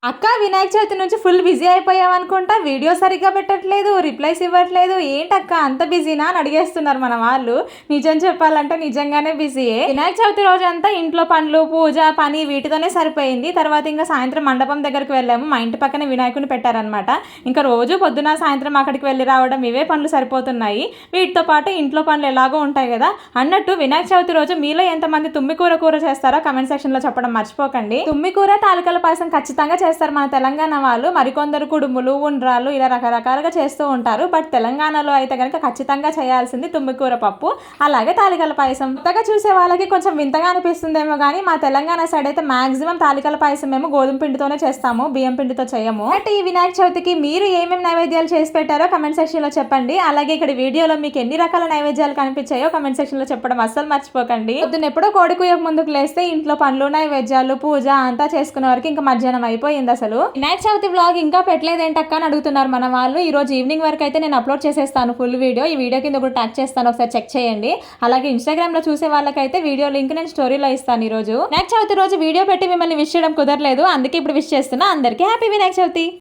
అక్క వినాయక చవితి నుంచి full busy అయిపోయావనుకుంటా. Video సరిగ్గా పెట్టట్లేదు, రిప్లైస్ ఇవ్వట్లేదు. ఏంటక్క అంత బిజీనా అని అడిగేస్తున్నారు మన వాళ్ళు. నిజం చెప్పాలంటే నిజంగానే బిజీయే. వినాయక చవితి రోజంతా ఇంట్లో పనులు, పూజ, పని వీటితోనే సరిపోయింది. తర్వాత ఇంకా సాయంత్రం మండపం దగ్గరికి వెళ్ళాము. మా ఇంటి పక్కన వినాయకుని పెట్టారనమాట. ఇంకా రోజు పొద్దున సాయంత్రం అక్కడికి వెళ్ళి రావడం ఇవే పనులు సరిపోతున్నాయి. వీటితో పాటు ఇంట్లో పనులు ఎలాగో ఉంటాయి కదా. అన్నట్టు వినాయక చవితి రోజు మీలో ఎంతమంది కూర చేస్తారో కమెంట్ సెక్షన్ లో చెప్పడం మర్చిపోకండి. తుమ్మికూర, తాలికల పాయసం ఖచ్చితంగా చేస్తారు మన తెలంగాణ వాళ్ళు. మరికొందరు కుడుములు, ఉండ్రాలు ఇలా రకరకాలుగా చేస్తూ ఉంటారు. బట్ తెలంగాణలో అయితే కనుక ఖచ్చితంగా చేయాల్సింది తుమ్మికూర పప్పు, అలాగే తాలికల పాయసం. కొత్తగా చూసే వాళ్ళకి కొంచెం వింతగా అనిపిస్తుందేమో కానీ మా తెలంగాణ సైడ్ అయితే మాక్సిమం తాలికల పాయసం మేము గోధుమ పిండితోనే చేస్తాము, బియ్యం పిండితో చేయము. బట్ ఈ వినాయక చవితికి మీరు ఏమేమి నైవేద్యాలు చేసి పెట్టారో కమెంట్ సెక్షన్ లో చెప్పండి. అలాగే ఇక్కడ వీడియోలో మీకు ఎన్ని రకాల నైవేద్యాలు కనిపించాయో కమెంట్ సెక్షన్ లో చెప్పడం అస్సలు మర్చిపోకండి. పొద్దున్న ఎప్పుడో కోడి కూయకు ముందుకు లేస్తే ఇంట్లో పనులు, నైవేద్యాలు, పూజ అంతా చేసుకునే వరకు ఇంకా మధ్యాహ్నం అయిపోయింది. అసలు వినాయక చవితి వ్లాగ్ ఇంకా పెట్టలేదేంటక్క అని అడుగుతున్నారు మన వాళ్ళు. ఈ రోజు ఈవినింగ్ వరకు అయితే నేను అప్లోడ్ చేసేస్తాను ఫుల్ వీడియో. ఈ వీడియో కింద కూడా ట్యాగ్ చేస్తాను, ఒకసారి చెక్ చేయండి. అలాగే ఇన్స్టాగ్రామ్ లో చూసే వాళ్ళకైతే వీడియో లింక్ నేను స్టోరీలో ఇస్తాను. ఈ రోజు వినాయక చవితి రోజు వీడియో పెట్టి మిమ్మల్ని విష్ చేయడం కుదరలేదు, అందుకే ఇప్పుడు విష్ చేస్తున్నా. అందరికీ హ్యాపీ వినాయక చవితి.